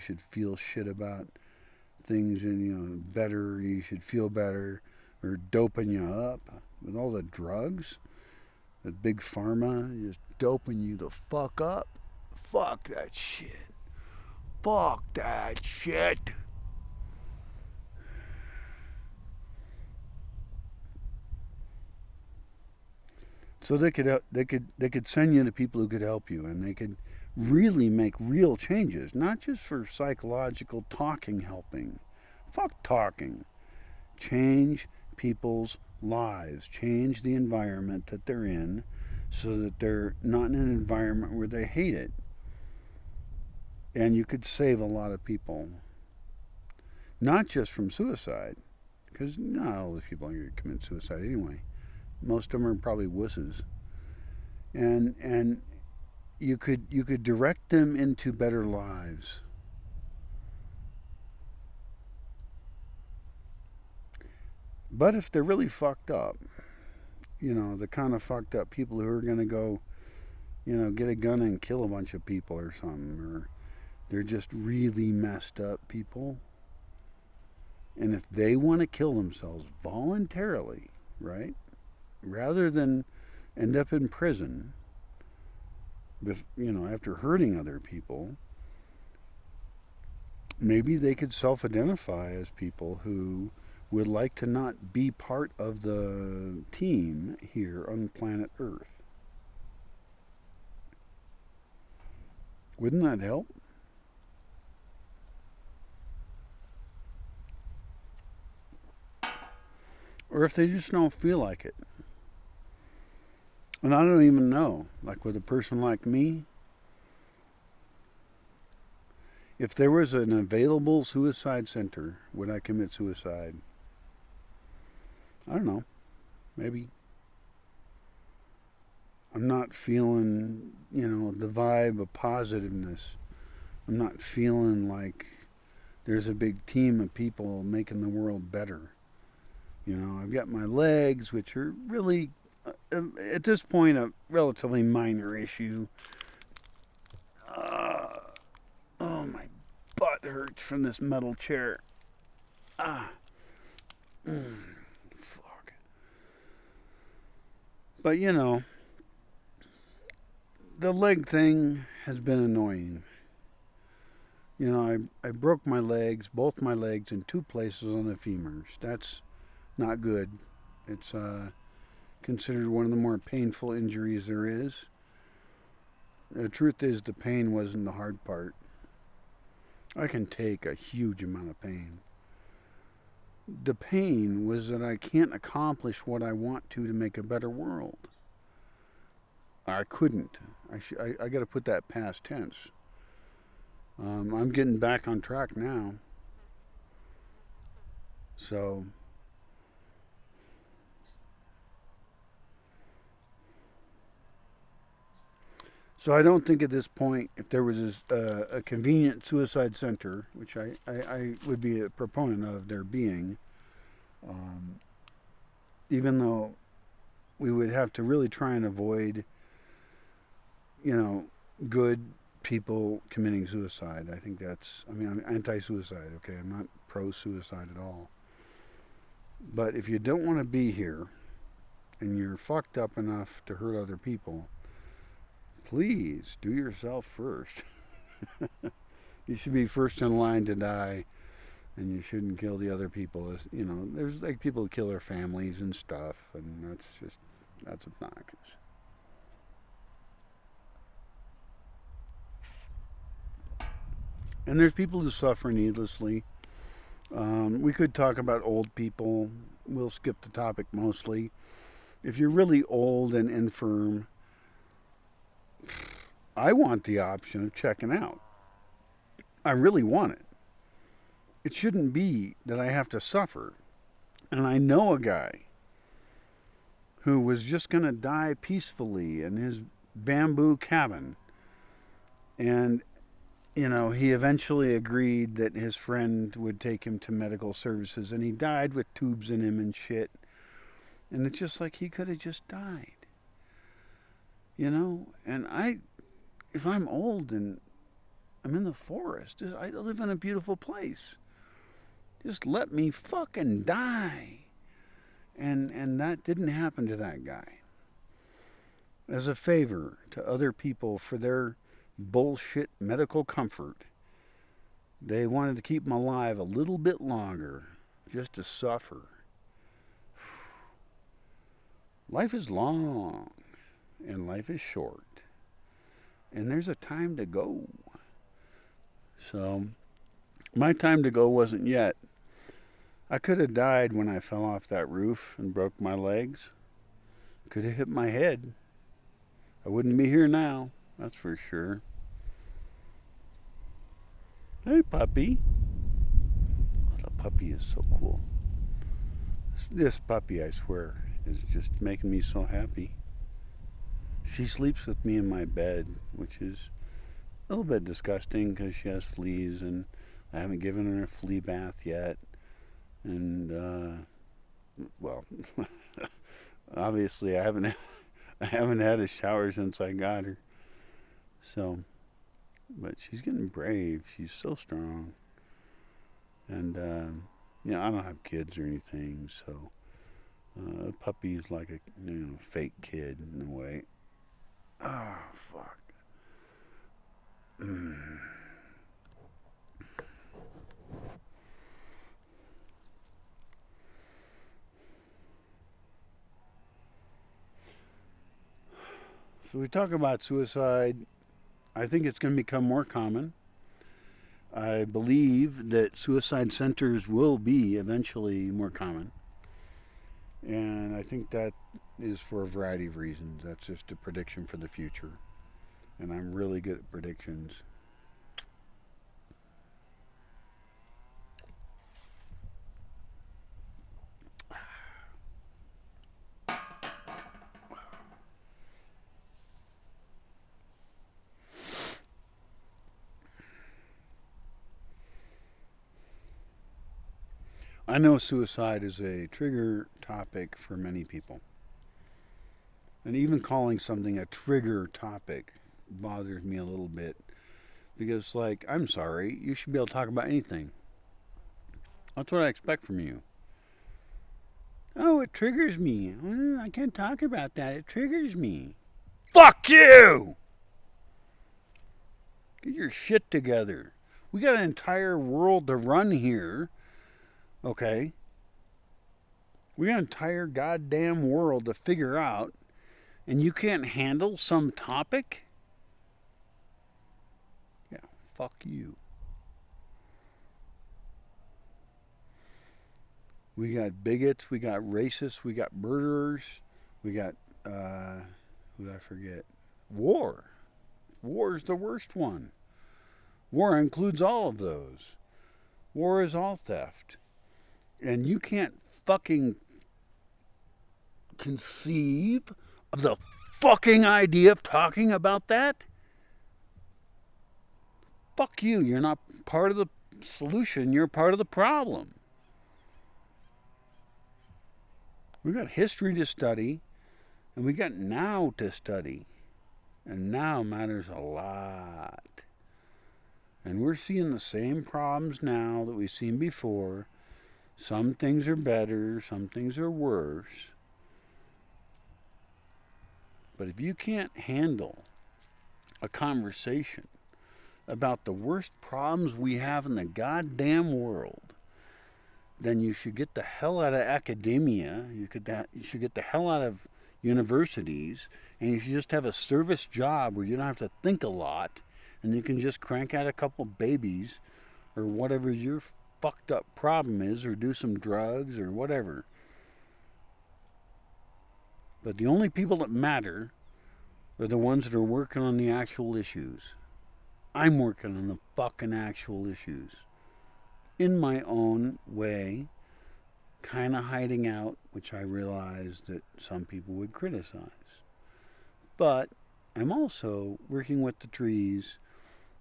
should feel shit about things and, better, you should feel better, or doping you up with all the drugs. The big pharma just doping you the fuck up. Fuck that shit. Fuck that shit. So they could send you to people who could help you, and they could really make real changes, not just for psychological talking helping. Fuck talking. Change people's lives, change the environment that they're in so that they're not in an environment where they hate it. And you could save a lot of people, not just from suicide, because not all these people are going to commit suicide anyway. Most of them are probably wusses. And you could direct them into better lives. But if they're really fucked up, the kind of fucked up people who are going to go, get a gun and kill a bunch of people or something, or they're just really messed up people. And if they want to kill themselves voluntarily, right, rather than end up in prison, after hurting other people, maybe they could self-identify as people who would like to not be part of the team here on planet Earth. Wouldn't that help? Or if they just don't feel like it. And I don't even know, like with a person like me, if there was an available suicide center, would I commit suicide? I don't know. Maybe. I'm not feeling, the vibe of positiveness. I'm not feeling like there's a big team of people making the world better. I've got my legs, which are really, at this point, a relatively minor issue. Oh, my butt hurts from this metal chair. Fuck. But, the leg thing has been annoying. I broke my legs, both my legs, in two places on the femurs. That's not good. It's considered one of the more painful injuries there is. The truth is, the pain wasn't the hard part. I can take a huge amount of pain. The pain was that I can't accomplish what I want to make a better world. I couldn't. I got to put that past tense. I'm getting back on track now. So I don't think at this point, if there was a convenient suicide center, which I would be a proponent of there being, even though we would have to really try and avoid, good people committing suicide. I think I'm anti-suicide, okay? I'm not pro-suicide at all. But if you don't want to be here and you're fucked up enough to hurt other people, please do yourself first. You should be first in line to die, and you shouldn't kill the other people. There's like people who kill their families and stuff, and that's obnoxious. And there's people who suffer needlessly. We could talk about old people. We'll skip the topic mostly. If you're really old and infirm, I want the option of checking out. I really want it. It shouldn't be that I have to suffer. And I know a guy who was just going to die peacefully in his bamboo cabin. And, he eventually agreed that his friend would take him to medical services. And he died with tubes in him and shit. And it's just like he could have just died. And if I'm old and I'm in the forest. I live in a beautiful place. Just let me fucking die. And that didn't happen to that guy. As a favor to other people for their bullshit medical comfort, they wanted to keep him alive a little bit longer just to suffer. Life is long and life is short. And there's a time to go. So, my time to go wasn't yet. I could have died when I fell off that roof and broke my legs. Could have hit my head. I wouldn't be here now, that's for sure. Hey, puppy. Oh, the puppy is so cool. This puppy, I swear, is just making me so happy. She sleeps with me in my bed, which is a little bit disgusting because she has fleas, and I haven't given her a flea bath yet. And well, obviously I haven't had a shower since I got her. So, but she's getting brave. She's so strong. And I don't have kids or anything, so a puppy's like a fake kid in a way. Oh, fuck. So we talk about suicide. I think it's going to become more common. I believe that suicide centers will be eventually more common. And I think that is for a variety of reasons. That's just a prediction for the future. And I'm really good at predictions. I know suicide is a trigger topic for many people. And even calling something a trigger topic bothers me a little bit. Because, like, I'm sorry, you should be able to talk about anything. That's what I expect from you. Oh, it triggers me. I can't talk about that. It triggers me. Fuck you! Get your shit together. We got an entire world to run here. Okay? We got an entire goddamn world to figure out. And you can't handle some topic? Yeah, fuck you. We got bigots, we got racists, we got murderers, we got, who did I forget? War. War is the worst one. War includes all of those. War is all theft. And you can't fucking conceive of the fucking idea of talking about that? Fuck you. You're not part of the solution. You're part of the problem. We got history to study, and we got now to study. And now matters a lot. And we're seeing the same problems now that we've seen before. Some things are better, some things are worse. But if you can't handle a conversation about the worst problems we have in the goddamn world, then you should get the hell out of academia. You should get the hell out of universities, and you should just have a service job where you don't have to think a lot, and you can just crank out a couple babies, or whatever your fucked up problem is, or do some drugs, or whatever. But the only people that matter are the ones that are working on the actual issues. I'm working on the fucking actual issues. In my own way, kind of hiding out, which I realize that some people would criticize. But I'm also working with the trees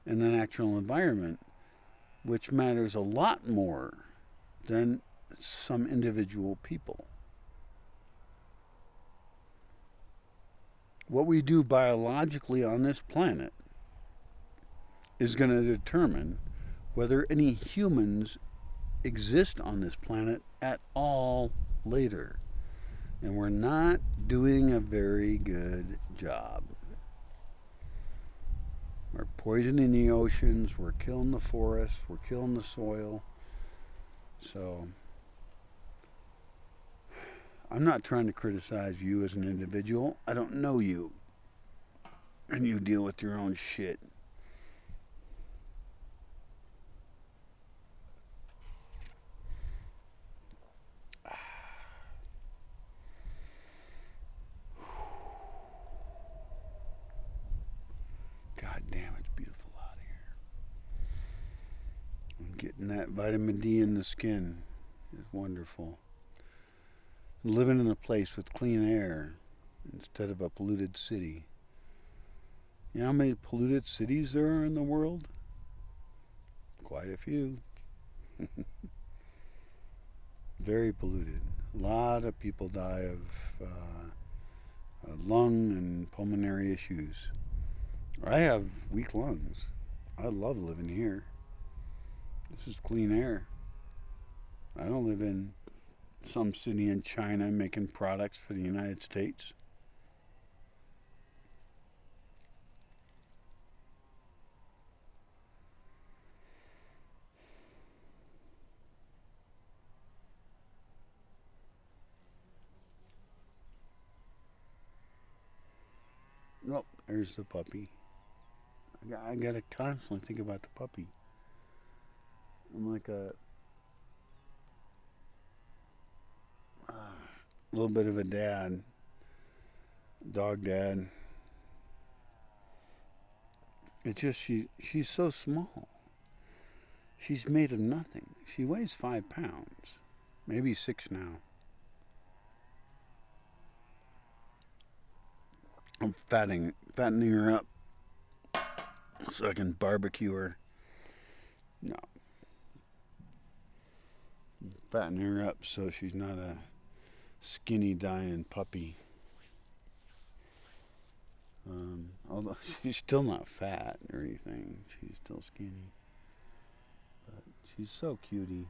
and the natural environment, which matters a lot more than some individual people. What we do biologically on this planet is going to determine whether any humans exist on this planet at all later. And we're not doing a very good job. We're poisoning the oceans, we're killing the forests, we're killing the soil. So, I'm not trying to criticize you as an individual. I don't know you. And you deal with your own shit. God damn, it's beautiful out here. And getting that vitamin D in the skin is wonderful. Living in a place with clean air instead of a polluted city. You know how many polluted cities there are in the world? Quite a few. Very polluted. A lot of people die of lung and pulmonary issues. I have weak lungs. I love living here. This is clean air. I don't live in some city in China making products for the United States. Nope, there's the puppy. I gotta constantly think about the puppy. I'm like a little bit of a dad, dog dad. It's just she's so small. She's made of nothing. She weighs 5 pounds, maybe 6 now. I'm fattening her up so I can barbecue her. No. Fattening her up so she's not a skinny dying puppy. Although she's still not fat or anything. She's still skinny. But she's so cutie.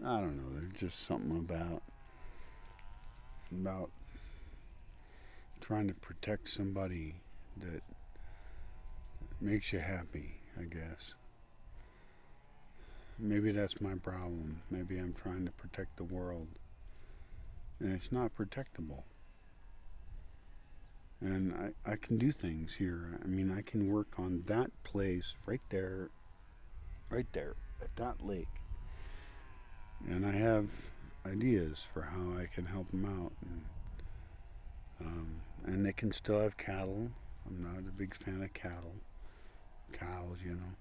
I don't know, there's just something about trying to protect somebody that makes you happy, I guess. Maybe that's my problem. Maybe I'm trying to protect the world. And it's not protectable. And I can do things here. I mean, I can work on that place right there, at that lake. And I have ideas for how I can help them out. And they can still have cattle. I'm not a big fan of cattle. Cows, you know.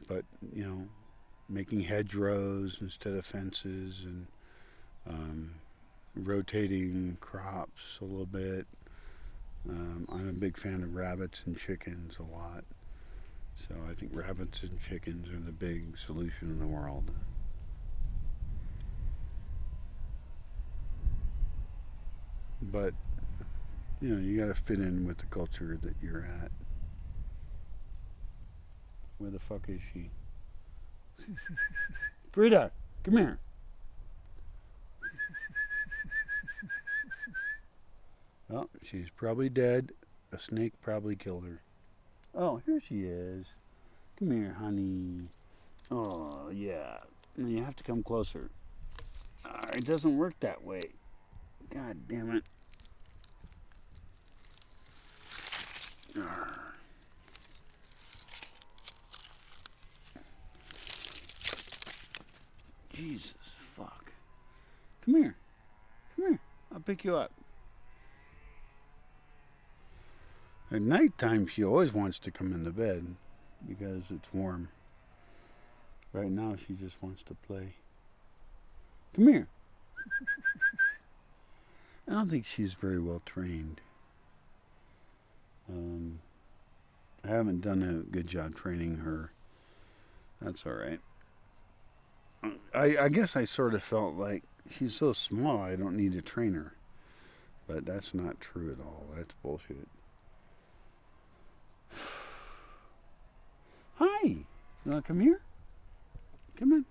But, you know, making hedgerows instead of fences and rotating crops a little bit. I'm a big fan of rabbits and chickens a lot. So I think rabbits and chickens are the big solution in the world. But, you know, you gotta fit in with the culture that you're at. Where the fuck is she? Frida, come here. Oh, she's probably dead. A snake probably killed her. Oh, here she is. Come here, honey. Oh, yeah. You have to come closer. It doesn't work that way. God damn it. Jesus, fuck. Come here. Come here. I'll pick you up. At nighttime, she always wants to come in the bed because it's warm. Right now, she just wants to play. Come here. I don't think she's very well trained. I haven't done a good job training her. That's all right. I guess I sort of felt like she's so small I don't need to train her. But that's not true at all. That's bullshit. You want to come here? Come on.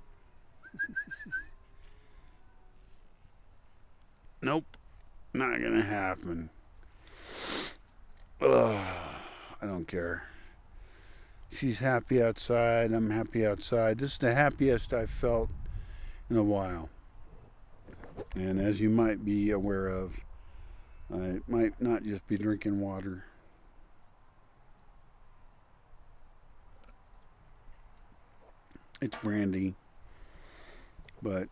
Nope. Not gonna happen. Ugh, I don't care. She's happy outside. I'm happy outside. This is the happiest I've felt in a while. And as you might be aware of, I might not just be drinking water. It's brandy. But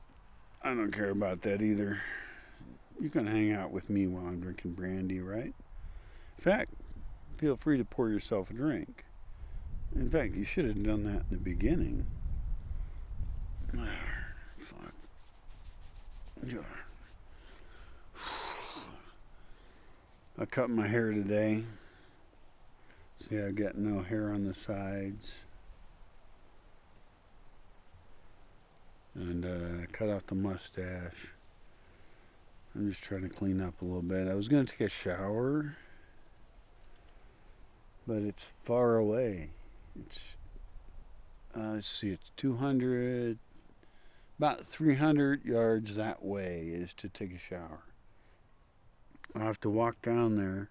I don't care about that either. You can hang out with me while I'm drinking brandy, right? In fact, feel free to pour yourself a drink. In fact, you should have done that in the beginning. Fuck. I cut my hair today. See, I've got no hair on the sides. And cut off the mustache. I'm just trying to clean up a little bit. I was going to take a shower, but it's far away. It's, let's see, it's 200, about 300 yards that way is to take a shower. I'll have to walk down there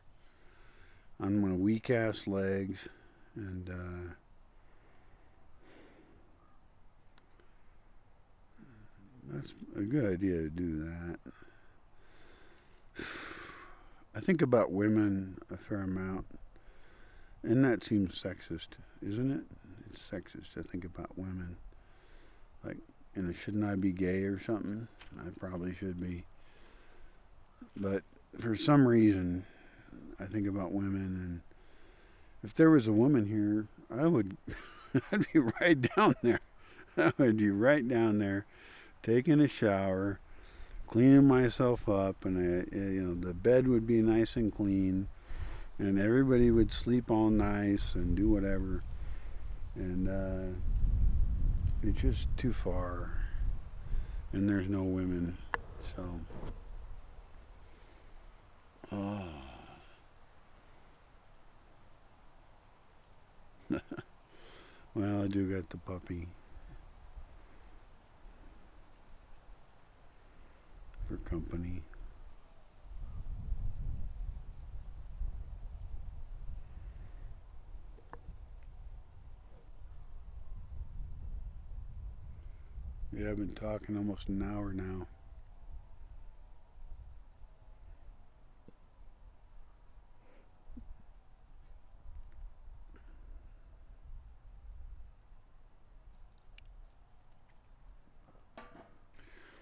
on my weak ass legs, and that's a good idea to do that. I think about women a fair amount, and that seems sexist, isn't it? It's sexist to think about women. Like, shouldn't I be gay or something? I probably should be. But for some reason, I think about women, and if there was a woman here, I'd be right down there. I would be right down there, taking a shower, cleaning myself up, and the bed would be nice and clean, and everybody would sleep all nice and do whatever. And it's just too far, and there's no women, so. Oh. Well, I do got the puppy for company. Yeah, I've been talking almost an hour now.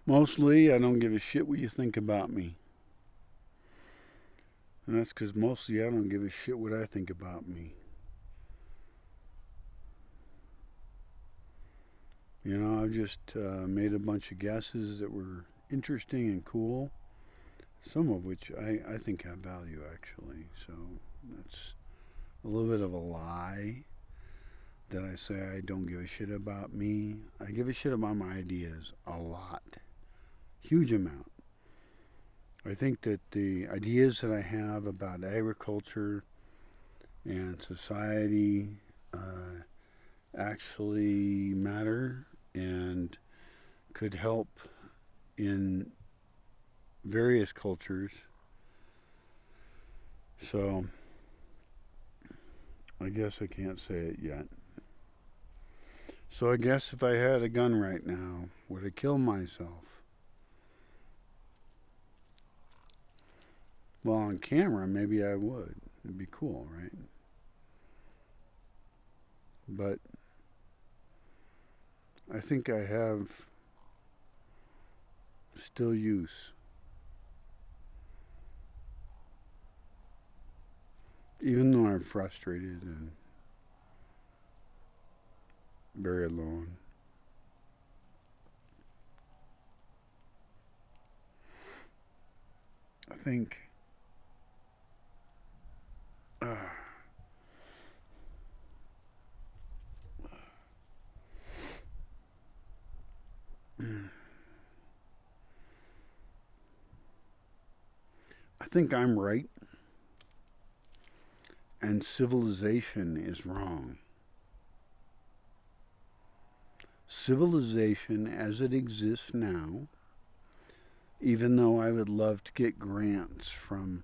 Mostly, I don't give a shit what you think about me. And that's because mostly I don't give a shit what I think about me. I've just made a bunch of guesses that were interesting and cool. Some of which I think have value, actually. So that's a little bit of a lie that I say I don't give a shit about me. I give a shit about my ideas a lot. Huge amount. I think that the ideas that I have about agriculture and society actually matter and could help in various cultures. So I guess I can't say it yet. So I guess if I had a gun right now, would I kill myself? Well, on camera, maybe I would. It'd be cool, right? But I think I have still use. Even though I'm frustrated and very alone. I think I think I'm right and civilization is wrong. civilization as it exists now, even though I would love to get grants from